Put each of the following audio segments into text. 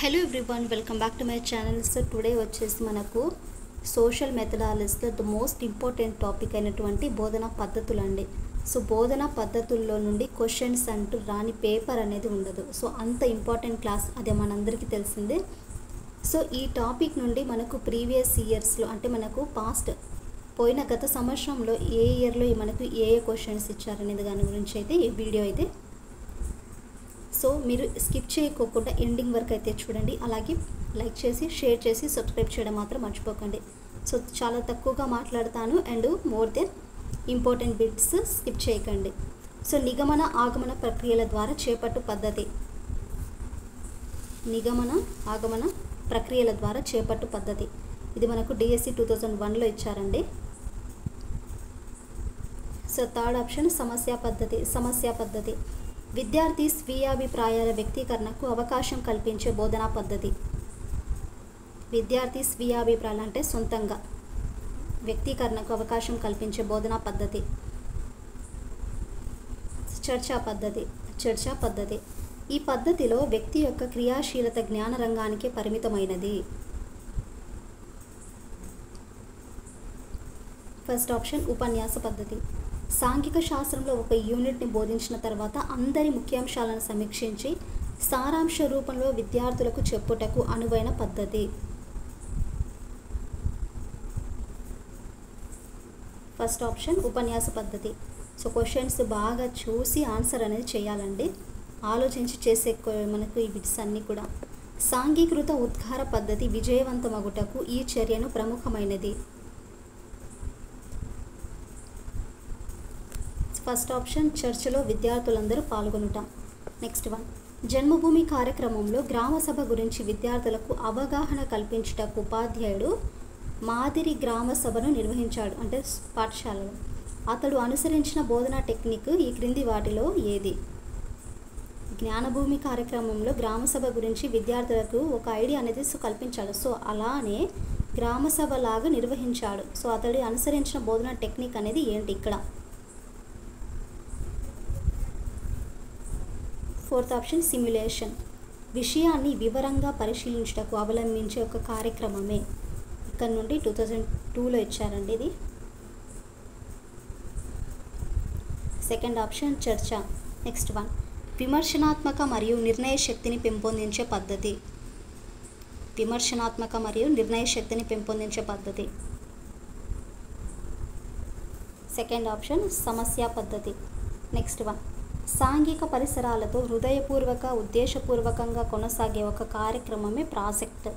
Hello everyone, welcome back to my channel. So today వచ్చేసి మనకు social మెథడాలజీలో the most important topic అయినటువంటి బోధనా పద్ధతులు అండి. సో బోధనా పద్ధతుల్లో నుండి క్వశ్చన్స్ అంటూ రాని పేపర్ అనేది ఉండదు. సో అంత ఇంపార్టెంట్ క్లాస్ అదే మనందరికీ తెలిసిందే. సో ఈ టాపిక్ నుండి మనకు ప్రీవియస్ ఇయర్స్లో అంటే మనకు పోయిన గత సంవత్సరంలో ఏ ఇయర్లో మనకు ఏ క్వశ్చన్స్ ఇచ్చారనేది దాని గురించి అయితే ఈ వీడియో అయితే. సో మీరు స్కిప్ చేయకోకుండా ఎండింగ్ వరకు అయితే చూడండి. అలాగే లైక్ చేసి షేర్ చేసి సబ్స్క్రైబ్ చేయడం మాత్రం మర్చిపోకండి. సో చాలా తక్కువగా మాట్లాడతాను and more than important bits skip చేయకండి. సో నిగమన ఆగమన ప్రక్రియల ద్వారా చేపట్టు పద్ధతి. నిగమన ఆగమన ప్రక్రియల ద్వారా చేపట్టు పద్ధతి ఇది మనకు డిఎస్సి 2001లో ఇచ్చారండి. సో థర్డ్ ఆప్షన్ సమస్య పద్ధతి విద్యార్థి స్వీయాభిప్రాయాల వ్యక్తీకరణకు అవకాశం కల్పించే బోధనా పద్ధతి. విద్యార్థి స్వీయాభిప్రాయాలు అంటే సొంతంగా వ్యక్తీకరణకు అవకాశం కల్పించే బోధనా పద్ధతి. చర్చా పద్ధతి ఈ పద్ధతిలో వ్యక్తి యొక్క క్రియాశీలత జ్ఞాన రంగానికి పరిమితమైనది. ఫస్ట్ ఆప్షన్ ఉపన్యాస పద్ధతి. సాంఘిక శాస్త్రంలో ఒక యూనిట్ని బోధించిన తర్వాత అందరి ముఖ్యాంశాలను సమీక్షించి సారాంశ రూపంలో విద్యార్థులకు చెప్పుటకు అనువైన పద్ధతి. ఫస్ట్ ఆప్షన్ ఉపన్యాస పద్ధతి. సో క్వశ్చన్స్ బాగా చూసి ఆన్సర్ అనేది చేయాలండి, ఆలోచించి చేసే మనకు ఈ బిట్స్ అన్నీ కూడా. సాంఘీకృత ఉద్గార పద్ధతి విజయవంతమగుటకు ఈ చర్యను ప్రముఖమైనది. ఫస్ట్ ఆప్షన్ చర్చలో విద్యార్థులందరూ పాల్గొనుట. నెక్స్ట్ వన్, జన్మభూమి కార్యక్రమంలో గ్రామ సభ గురించి విద్యార్థులకు అవగాహన కల్పించుటకు ఉపాధ్యాయుడు మాదిరి గ్రామ సభను నిర్వహించాడు అంటే పాఠశాలలో. అతడు అనుసరించిన బోధనా టెక్నిక్ ఈ క్రింది వాటిలో ఏది? జ్ఞానభూమి కార్యక్రమంలో గ్రామ సభ గురించి విద్యార్థులకు ఒక ఐడియా అనేది కల్పించాడు. సో అలానే గ్రామ సభ లాగా నిర్వహించాడు. సో అతడు అనుసరించిన బోధనా టెక్నిక్ అనేది ఏంటి ఇక్కడ? Fourth option simulation. విషయాన్ని వివరంగా పరిశీలించుటకు అవలంబించే ఒక కార్యక్రమమే. ఇక్కడ నుండి 2002లో ఇచ్చారండి ఇది. సెకండ్ ఆప్షన్ చర్చ. నెక్స్ట్ వన్, విమర్శనాత్మక మరియు నిర్ణయ శక్తిని పెంపొందించే పద్ధతి. విమర్శనాత్మక మరియు నిర్ణయ శక్తిని పెంపొందించే పద్ధతి. సెకండ్ ఆప్షన్ సమస్య పద్ధతి. నెక్స్ట్ వన్, సాంఘిక పరిసరాలతో హృదయపూర్వక ఉద్దేశపూర్వకంగా కొనసాగే ఒక కార్యక్రమమే ప్రాజెక్ట్.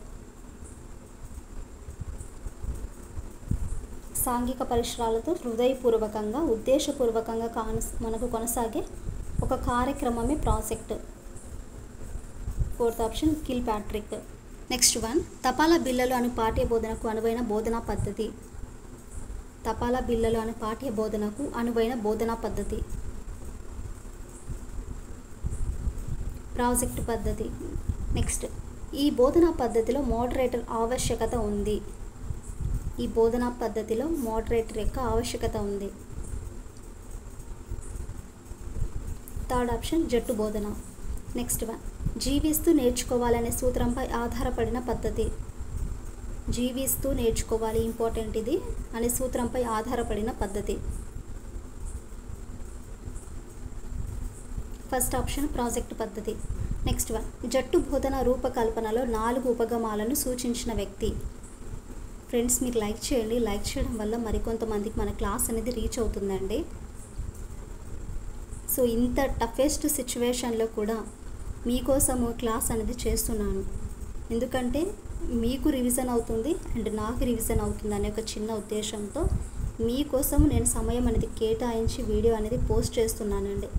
సాంఘిక పరిసరాలతో హృదయపూర్వకంగా ఉద్దేశపూర్వకంగా మనకు కొనసాగే ఒక కార్యక్రమమే project. Fourth option kill Patrick. Next one, తపాలా బిళ్ళలు అను పాఠ్య బోధనకు అనువైన బోధనా పద్ధతి. తపాలా బిళ్ళలు అను పాఠ్య బోధనకు అనువైన బోధనా పద్ధతి. ప్రాజెక్ట్ పద్ధతి. నెక్స్ట్, ఈ బోధనా పద్ధతిలో మోడరేటర్ ఆవశ్యకత ఉంది. ఈ బోధనా పద్ధతిలో మోడరేటర్ యొక్క ఆవశ్యకత ఉంది. థర్డ్ ఆప్షన్ జట్టు బోధన. నెక్స్ట్ వన్, జీవిస్తూ నేర్చుకోవాలనే సూత్రంపై ఆధారపడిన పద్ధతి. జీవిస్తూ నేర్చుకోవాలి ఇంపార్టెంట్ ఇది అనే సూత్రంపై ఆధారపడిన పద్ధతి. ఫస్ట్ ఆప్షన్ ప్రాజెక్ట్ పద్ధతి. నెక్స్ట్ వన్, జట్టు బోధన రూపకల్పనలో 4 ఉపగమాలను సూచించిన వ్యక్తి. ఫ్రెండ్స్ మీరు లైక్ చేయండి, లైక్ చేయడం వల్ల మరికొంతమందికి మన క్లాస్ అనేది రీచ్ అవుతుందండి. సో ఇంత టఫెస్ట్ సిచ్యువేషన్లో కూడా మీకోసము క్లాస్ అనేది చేస్తున్నాను, ఎందుకంటే మీకు రివిజన్ అవుతుంది అండ్ నాకు రివిజన్ అవుతుంది అనే ఒక చిన్న ఉద్దేశంతో మీకోసం నేను సమయం అనేది కేటాయించి వీడియో అనేది పోస్ట్ చేస్తున్నానండి.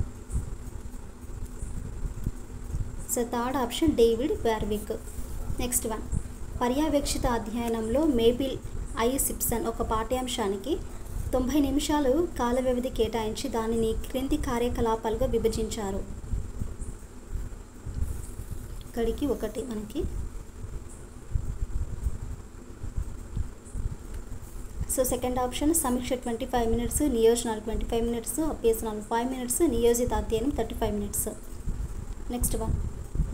So third option David Warwick. Next one, పర్యవేక్షిత అధ్యయనంలో మేబిల్ ఐ సిప్సన్ ఒక పాఠ్యాంశానికి 90 నిమిషాలు కాల వ్యవధి కేటాయించి దానిని క్రింది కార్యకలాపాలుగా విభజించారు. ఇక్కడికి ఒకటి మనకి. సో సెకండ్ ఆప్షన్ సమీక్ష 25 మినిట్స్, నియోజనాలు 25 మినిట్స్, అభ్యసనాలు 5 మినిట్స్, నియోజిత అధ్యయనం 35 minutes. Next one,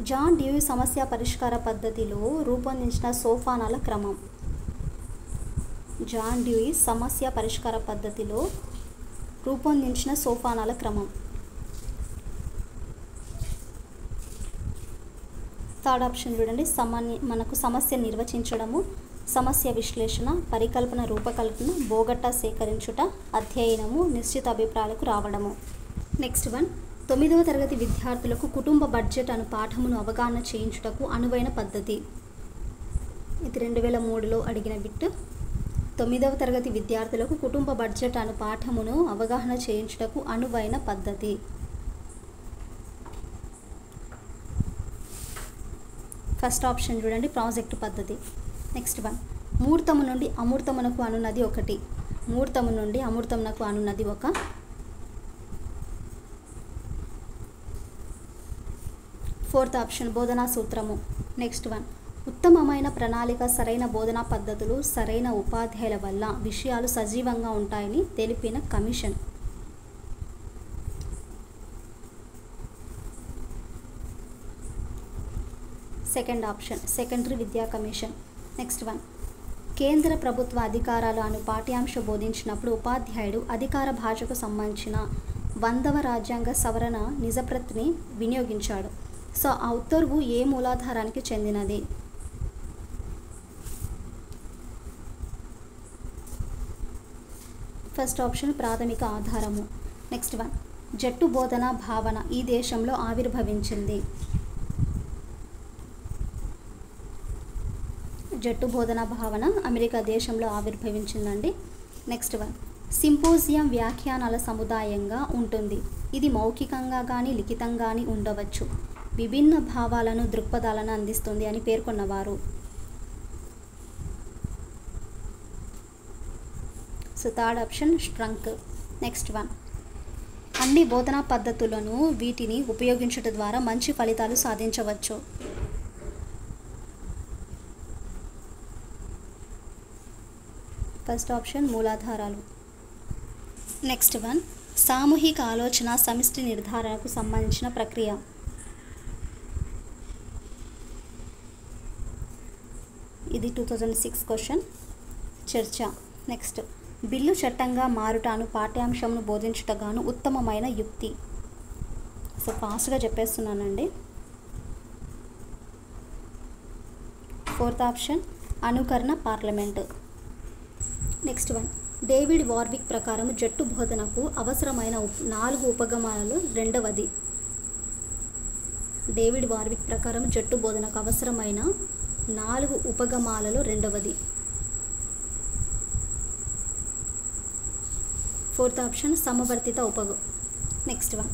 John Dewey సమస్య పరిష్కార పద్ధతిలో రూపొందించిన సోపానాల క్రమం. జాన్ డ్యూయి సమస్య పరిష్కార పద్ధతిలో రూపొందించిన సోపానాల క్రమం. థర్డ్ ఆప్షన్ చూడండి, మనకు సమస్య నిర్వచించడము, సమస్య విశ్లేషణ, పరికల్పన రూపకల్పన, బోగట్టా సేకరించుట, అధ్యయనము, నిశ్చిత అభిప్రాయాలకు రావడము. నెక్స్ట్ వన్, 9వ తరగతి విద్యార్థులకు కుటుంబ బడ్జెట్ అను పాఠమును అవగాహన చేయించుటకు అనువైన పద్ధతి. ఇది 2003లో అడిగిన బిట్. 9వ తరగతి విద్యార్థులకు కుటుంబ బడ్జెట్ అను పాఠమును అవగాహన చేయించుటకు అనువైన పద్ధతి. ఫస్ట్ ఆప్షన్ చూడండి, ప్రాజెక్టు పద్ధతి. నెక్స్ట్ వన్, మూర్తము నుండి అమూర్తమునకు అనున్నది ఒకటి. మూర్తము నుండి అమూర్తమునకు అనున్నది ఒక. ఫోర్త్ ఆప్షన్ బోధనా సూత్రము. నెక్స్ట్ వన్, ఉత్తమమైన ప్రణాళిక, సరైన బోధనా పద్ధతులు, సరైన ఉపాధ్యాయుల వల్ల విషయాలు సజీవంగా ఉంటాయని తెలిపిన కమిషన్. సెకండ్ ఆప్షన్ సెకండరీ విద్యా కమిషన్. నెక్స్ట్ వన్, కేంద్ర ప్రభుత్వ అధికారాలు అను పాఠ్యాంశ బోధించినప్పుడు ఉపాధ్యాయుడు అధికార భాషకు సంబంధించిన 100వ రాజ్యాంగ సవరణ నిజప్రతిని వినియోగించాడు. సో ఆ ఉత్తర్వు ఏ మూలాధారానికి చెందినది? ఫస్ట్ ఆప్షన్ ప్రాథమిక ఆధారము. నెక్స్ట్ వన్, జట్టు బోధన భావన ఈ దేశంలో ఆవిర్భవించింది. జట్టు బోధన భావన అమెరికా దేశంలో ఆవిర్భవించిందండి. నెక్స్ట్ వన్, సింపోజియం వ్యాఖ్యానాల సముదాయంగా ఉంటుంది. ఇది మౌఖికంగా కానీ లిఖితంగా కానీ ఉండవచ్చు. విభిన్న భావాలను దృక్పథాలను అందిస్తుంది అని పేర్కొన్నవారు. సో థర్డ్ ఆప్షన్ స్ట్రంక్. నెక్స్ట్ వన్, అన్ని బోధనా పద్ధతులను వీటిని ఉపయోగించడం ద్వారా మంచి ఫలితాలు సాధించవచ్చు. ఫస్ట్ ఆప్షన్ మూలాధారాలు. నెక్స్ట్ వన్, సామూహిక ఆలోచన సమిష్టి నిర్ధారణకు సంబంధించిన ప్రక్రియ. ఇది 2006 క్వశ్చన్. చర్చ. నెక్స్ట్, బిల్లు చట్టంగా మారుటాను పాఠ్యాంశంను బోధించుటగాను ఉత్తమమైన యుక్తి. సో ఫాస్ట్గా చెప్పేస్తున్నానండి. ఫోర్త్ ఆప్షన్ అనుకరణ parliament. Next one, David Warwick ప్రకారం జట్టు బోధనకు అవసరమైన 4 ఉపగమాలలో రెండవది. డేవిడ్ వార్విక్ ప్రకారం జట్టు బోధనకు అవసరమైన 4 ఉపగమాలలో రెండవది. ఫోర్త్ ఆప్షన్ సమవర్తిత ఉపగం. నెక్స్ట్ వన్,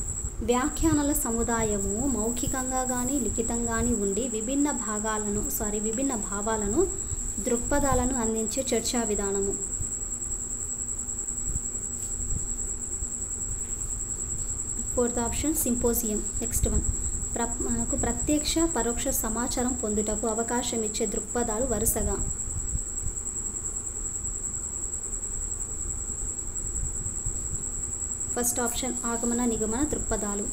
వ్యాఖ్యానాల సముదాయము మౌఖికంగా కానీ లిఖితంగా కానీ ఉండి విభిన్న భావాలను దృక్పథాలను అందించే చర్చా విధానము. Fourth option symposium. Next one, మనకు ప్రత్యక్ష పరోక్ష సమాచారం పొందుటకు అవకాశం ఇచ్చే దృక్పథాలు వరుసగా. ఫస్ట్ ఆప్షన్ ఆగమన నిగమన దృక్పథాలు.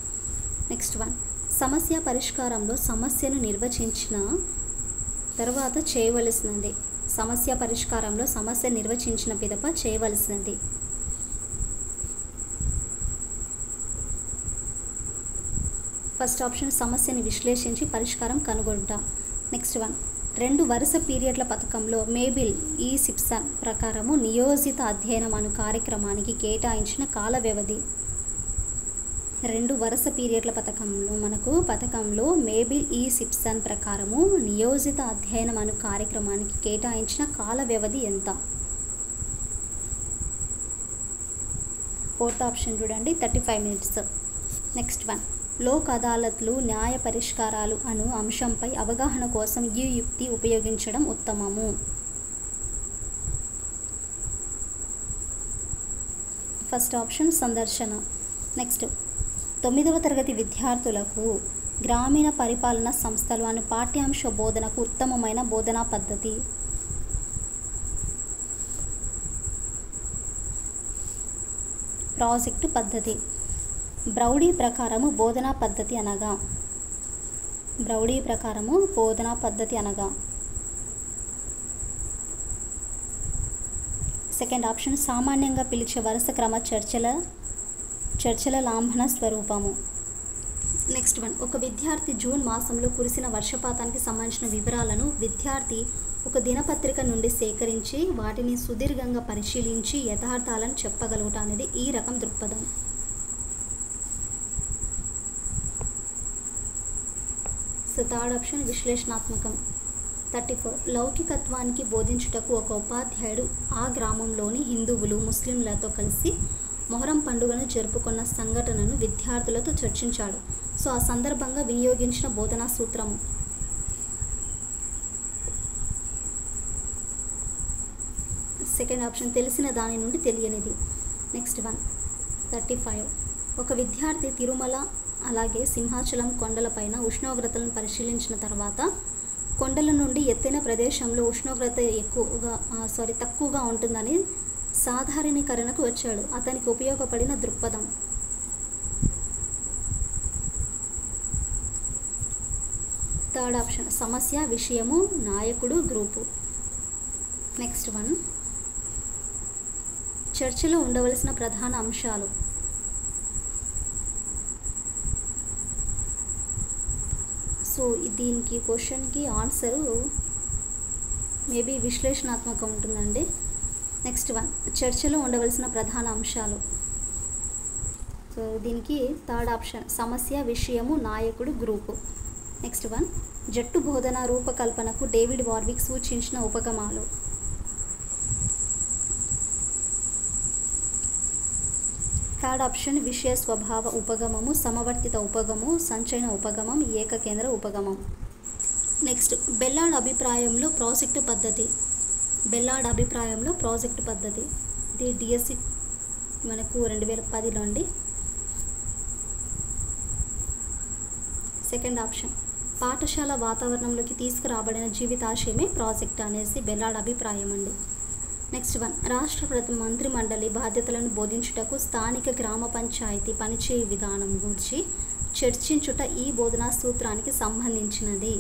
నెక్స్ట్ వన్, సమస్య పరిష్కారంలో సమస్యను నిర్వచించిన తర్వాత చేయవలసినది. సమస్య పరిష్కారంలో సమస్య నిర్వచించిన పిదప చేయవలసినది. ఫస్ట్ ఆప్షన్ సమస్యని విశ్లేషించి పరిష్కారం కనుగొంట. నెక్స్ట్ వన్, 2 వరుస పీరియడ్ల పథకంలో మేబిల్ ఈ సిప్సన్ ప్రకారము నియోజిత అధ్యయనం అను కార్యక్రమానికి కేటాయించిన కాల వ్యవధి. 2 వరుస పీరియడ్ల పథకంలో మేబిల్ ఈ సిప్సన్ ప్రకారము నియోజిత అధ్యయనం అను కార్యక్రమానికి కేటాయించిన కాల వ్యవధి ఎంత? ఫోర్త్ ఆప్షన్ చూడండి, 35 మినిట్స్. నెక్స్ట్ వన్, లోక్ అదాలత్లు న్యాయ పరిష్కారాలు అను అంశంపై అవగాహన కోసం ఈ యుక్తి ఉపయోగించడం ఉత్తమము. ఫస్ట్ ఆప్షన్ సందర్శన. నెక్స్ట్, 9వ తరగతి విద్యార్థులకు గ్రామీణ పరిపాలన సంస్థలు అను పాఠ్యాంశ బోధనకు ఉత్తమమైన బోధనా పద్ధతి. ప్రాజెక్టు పద్ధతి. బ్రౌడీ ప్రకారము బోధనా పద్ధతి అనగా బ్రౌడీ ప్రకారము బోధనా పద్ధతి అనగా. సెకండ్ ఆప్షన్ సామాన్యంగా పిలిచే వరుస క్రమ చర్చల లాంఛన స్వరూపము. నెక్స్ట్ వన్, ఒక విద్యార్థి జూన్ మాసంలో కురిసిన వర్షపాతానికి సంబంధించిన వివరాలను విద్యార్థి ఒక దినపత్రిక నుండి సేకరించి వాటిని సుదీర్ఘంగా పరిశీలించి యథార్థాలను చెప్పగలుగుట అనేది ఈ రకం దృక్పథం. సో థర్డ్ ఆప్షన్ విశ్లేషణాత్మకం. 34, లౌకికత్వానికి బోధించుటకు ఒక ఉపాధ్యాయుడు ఆ గ్రామంలోని హిందువులు ముస్లింలతో కలిసి మొహరం పండుగను జరుపుకున్న సంఘటనను విద్యార్థులతో చర్చించాడు. సో ఆ సందర్భంగా వినియోగించిన బోధనా సూత్రము. సెకండ్ ఆప్షన్ తెలిసిన దాని నుండి తెలియనిది. నెక్స్ట్ వన్ 35, ఒక విద్యార్థి తిరుమల అలాగే సింహాచలం కొండలపైన ఉష్ణోగ్రతలను పరిశీలించిన తర్వాత కొండల నుండి ఎత్తైన ప్రదేశంలో ఉష్ణోగ్రత తక్కువగా ఉంటుందని సాధారణీకరణకు వచ్చాడు. అతనికి ఉపయోగపడిన దృక్పథం. థర్డ్ ఆప్షన్ సమస్య, విషయము, నాయకుడు, గ్రూపు. నెక్స్ట్ వన్, చర్చలో ఉండవలసిన ప్రధాన అంశాలు. సో దీనికి క్వశ్చన్కి ఆన్సరు మేబీ విశ్లేషణాత్మకం ఉంటుందండి. నెక్స్ట్ వన్, చర్చలో ఉండవలసిన ప్రధాన అంశాలు. సో దీనికి థర్డ్ ఆప్షన్ సమస్య, విషయము, నాయకుడు, గ్రూపు. నెక్స్ట్ వన్, జట్టు బోధన రూపకల్పనకు డేవిడ్ వార్విక్ సూచించిన ఉపగమాలు. థర్డ్ ఆప్షన్ విషయ స్వభావ ఉపగమము, సమవర్తిత ఉపగమము, సంచయన ఉపగమం, ఏకకేంద్ర ఉపగమం. నెక్స్ట్ బెల్లాడ్ అభిప్రాయంలో ప్రాజెక్టు పద్ధతి. ఇది డిఎస్సి మనకు 2010లో అండి. సెకండ్ ఆప్షన్ పాఠశాల వాతావరణంలోకి తీసుకురాబడిన జీవితాశయమే ప్రాజెక్ట్ అనేసి బెల్లాడ్ అభిప్రాయం అండి. నెక్స్ట్ వన్, రాష్ట్ర మంత్రి మండలి బాధ్యతలను బోధించుటకు స్థానిక గ్రామ పంచాయతీ పనిచేయు విధానం గురించి చర్చించుట ఈ బోధనా సూత్రానికి సంబంధించినది.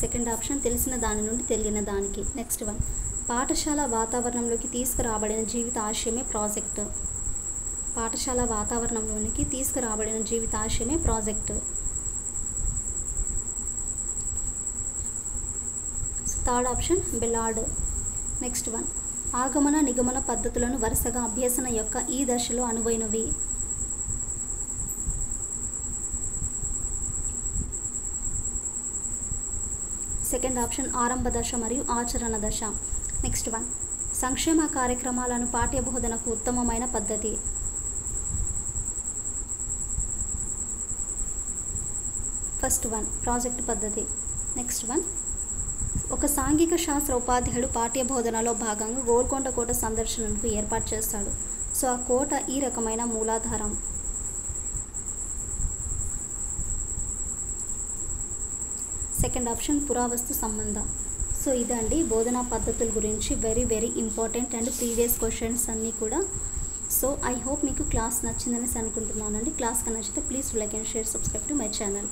సెకండ్ ఆప్షన్ తెలిసిన దాని నుండి తెలియని దానికి. నెక్స్ట్ వన్, పాఠశాల వాతావరణంలోకి తీసుకురాబడిన జీవిత ఆశయమే ప్రాజెక్టు. థర్డ్ ఆప్షన్ బెల్లాడ్. నెక్స్ట్ వన్, ఆగమన నిగమన పద్ధతులను వరుసగా అభ్యసన యొక్క ఈ దశలో అనువైనవి. సెకండ్ ఆప్షన్ ఆరంభ దశ మరియు ఆచరణ దశ. నెక్స్ట్ వన్, సంక్షేమ కార్యక్రమాలను పాఠ్యబోధనకు ఉత్తమమైన పద్ధతి. ఫస్ట్ వన్ ప్రాజెక్ట్ పద్ధతి. నెక్స్ట్ వన్, ఒక సాంఘిక శాస్త్ర ఉపాధ్యాయుడు పాఠ్యబోధనలో భాగంగా గోల్కొండ కోట సందర్శనకు ఏర్పాటు చేస్తాడు. సో ఆ కోట ఈ రకమైన మూలాధారం. సెకండ్ ఆప్షన్ పురావస్తు సంబంధం. సో ఇదండి బోధనా పద్ధతుల గురించి very very important and previous questions అన్నీ కూడా. సో ఐ హోప్ మీకు క్లాస్ నచ్చిందనేసి అనుకుంటున్నానండి. క్లాస్ నచ్చితే please like and share, subscribe to my channel.